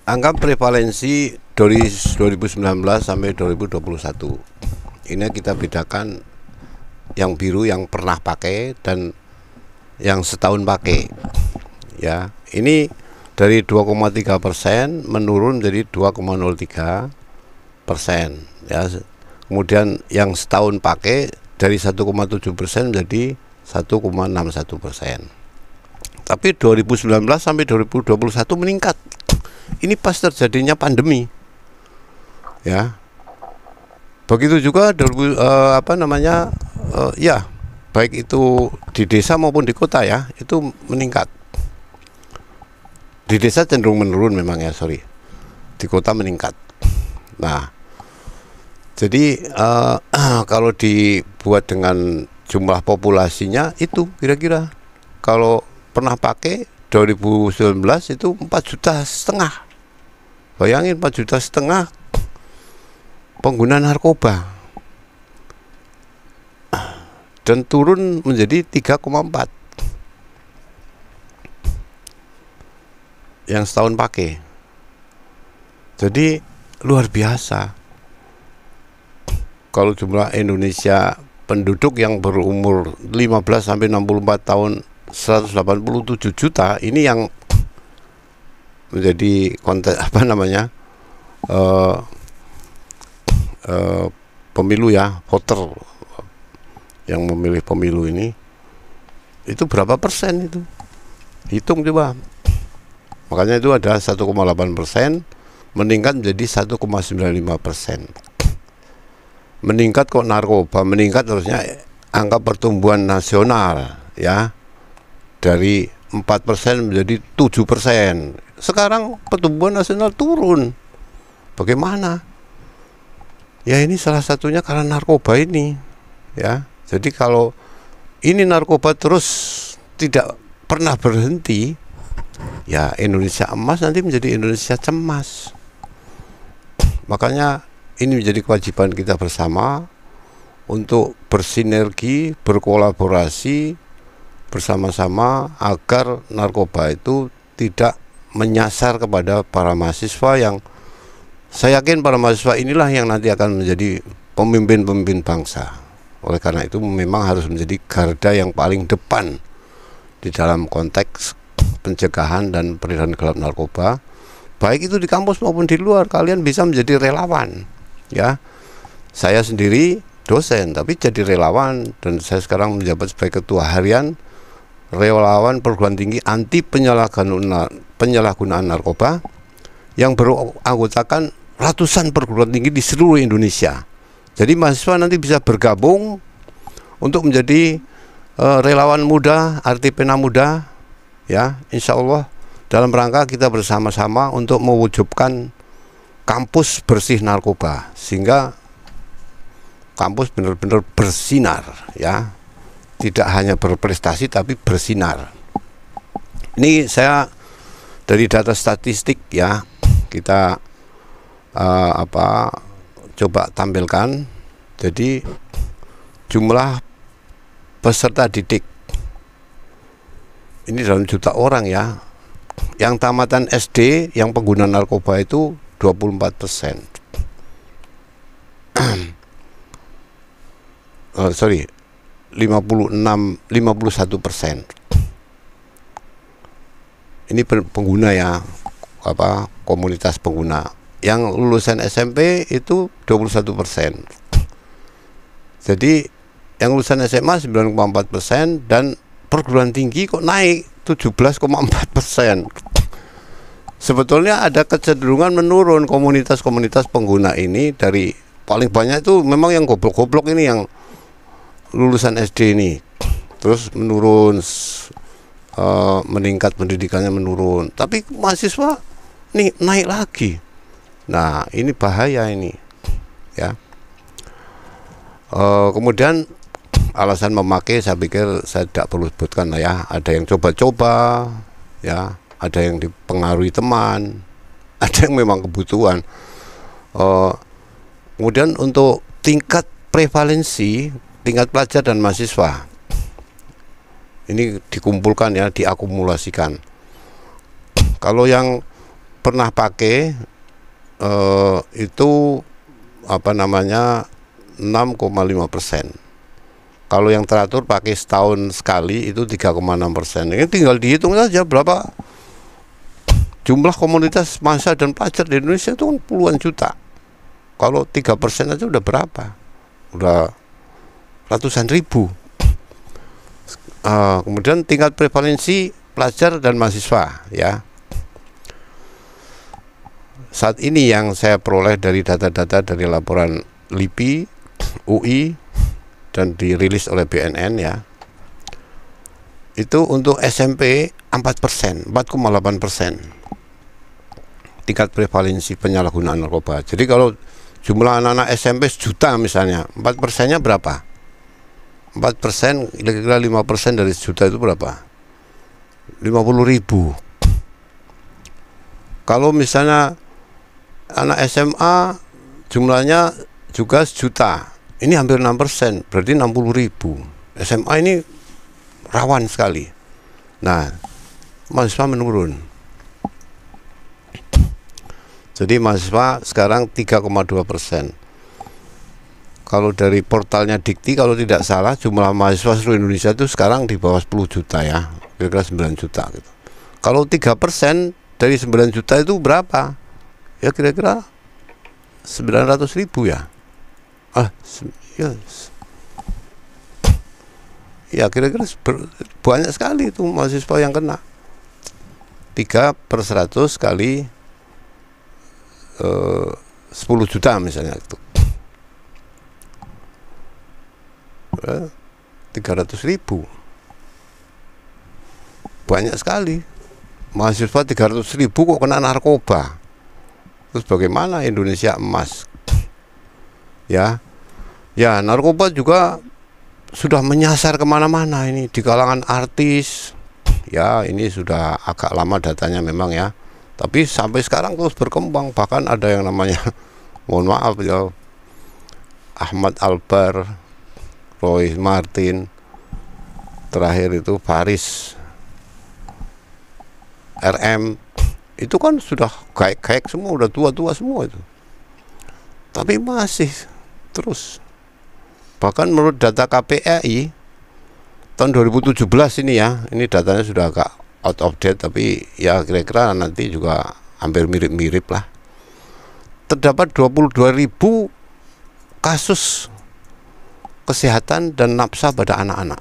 Angka prevalensi dari 2019 sampai 2021 ini kita bedakan yang biru yang pernah pakai dan yang setahun pakai ya. Ini dari 2,3% menurun jadi 2,03% ya. Kemudian yang setahun pakai dari 1,7% menjadi 1,61%. Tapi 2019 sampai 2021 meningkat. Ini pas terjadinya pandemi, ya. Begitu juga ya, baik itu di desa maupun di kota ya, itu meningkat. Di desa cenderung menurun memang ya, sorry. Di kota meningkat. Nah, jadi kalau dibuat dengan jumlah populasinya itu kira-kira kalau pernah pakai 2019 itu 4,5 juta. Bayangin 4,5 juta pengguna narkoba dan turun menjadi 3,4 yang setahun pakai. Jadi luar biasa. Kalau jumlah Indonesia penduduk yang berumur 15 sampai 64 tahun 187 juta, ini yang menjadi konten pemilu ya, voter yang memilih pemilu ini, itu berapa persen itu? Hitung coba. Makanya itu ada 1,8%, meningkat menjadi 1,95%. Meningkat kok narkoba, meningkat harusnya angka pertumbuhan nasional ya, dari 4% menjadi 7%. Sekarang pertumbuhan nasional turun. Bagaimana? Ya ini salah satunya karena narkoba ini ya. Jadi kalau ini narkoba terus tidak pernah berhenti, ya Indonesia emas nanti menjadi Indonesia cemas. Makanya ini menjadi kewajiban kita bersama untuk bersinergi, berkolaborasi bersama-sama agar narkoba itu tidak menyasar kepada para mahasiswa, yang saya yakin para mahasiswa inilah yang nanti akan menjadi pemimpin-pemimpin bangsa. Oleh karena itu memang harus menjadi garda yang paling depan di dalam konteks pencegahan dan peredaran gelap narkoba, baik itu di kampus maupun di luar. Kalian bisa menjadi relawan ya. Saya sendiri dosen tapi jadi relawan, dan saya sekarang menjabat sebagai ketua harian relawan perguruan tinggi anti penyalahgunaan narkoba yang beranggotakan ratusan perguruan tinggi di seluruh Indonesia. Jadi mahasiswa nanti bisa bergabung untuk menjadi relawan muda, arti pena muda ya, insya Allah, dalam rangka kita bersama-sama untuk mewujudkan kampus bersih narkoba, sehingga kampus benar-benar bersinar ya, tidak hanya berprestasi tapi bersinar. Ini saya dari data statistik ya, kita coba tampilkan. Jadi jumlah peserta didik ini dalam juta orang ya, yang tamatan SD yang pengguna narkoba itu 24%. 51%. Ini pengguna ya, komunitas pengguna. Yang lulusan SMP itu 21%. Jadi yang lulusan SMA 9,4%, dan perguruan tinggi kok naik 17,4%. Sebetulnya ada kecenderungan menurun komunitas-komunitas pengguna ini. Dari paling banyak itu memang yang goblok-goblok ini, yang lulusan SD ini, terus menurun, meningkat pendidikannya menurun, tapi mahasiswa nih naik lagi. Nah ini bahaya ini ya. Kemudian alasan memakai, saya pikir saya tidak perlu sebutkan lah ya. Ada yang coba-coba ya, ada yang dipengaruhi teman, ada yang memang kebutuhan. Kemudian untuk tingkat prevalensi, tingkat pelajar dan mahasiswa ini dikumpulkan ya, diakumulasikan. Kalau yang pernah pakai itu apa namanya 6,5%. Kalau yang teratur pakai setahun sekali itu 3,6%. Ini tinggal dihitung saja berapa jumlah komunitas massa dan pelajar di Indonesia itu kan puluhan juta. Kalau 3% aja udah berapa? Udah ratusan ribu. Kemudian tingkat prevalensi pelajar dan mahasiswa, ya. Saat ini yang saya peroleh dari data-data dari laporan LIPI, UI, dan dirilis oleh BNN, ya, itu untuk SMP 4%, 4,8% tingkat prevalensi penyalahgunaan narkoba. Jadi kalau jumlah anak-anak SMP sejuta misalnya, 4%-nya berapa? 4%, kira-kira 5% dari sejuta itu berapa? 50.000. Kalau misalnya anak SMA jumlahnya juga sejuta, ini hampir 6%, berarti 60.000. SMA ini rawan sekali. Nah, mahasiswa menurun. Jadi mahasiswa sekarang 3,2%. Kalau dari portalnya Dikti, kalau tidak salah jumlah mahasiswa seluruh Indonesia itu sekarang di bawah 10 juta, ya, kira-kira 9 juta gitu. Kalau 3% dari 9 juta itu berapa? Ya kira-kira 900.000, ya. Ya kira-kira banyak sekali itu mahasiswa yang kena. 3/100 kali 10 juta misalnya itu. 300.000, banyak sekali mahasiswa. 300.000 kok kena narkoba. Terus bagaimana Indonesia emas? Ya, narkoba juga sudah menyasar kemana-mana ini, di kalangan artis. Ya, ini sudah agak lama datanya memang, ya, tapi sampai sekarang terus berkembang. Bahkan ada yang namanya, mohon maaf ya, Ahmad Albar, Roy Martin, terakhir itu Faris RM, itu kan sudah gaek-gaek semua, udah tua-tua semua itu, tapi masih terus. Bahkan menurut data KPAI tahun 2017 ini, ya, ini datanya sudah agak out of date, tapi ya kira-kira nanti juga hampir mirip-mirip lah. Terdapat 22.000 kasus kesehatan dan nafsa pada anak-anak.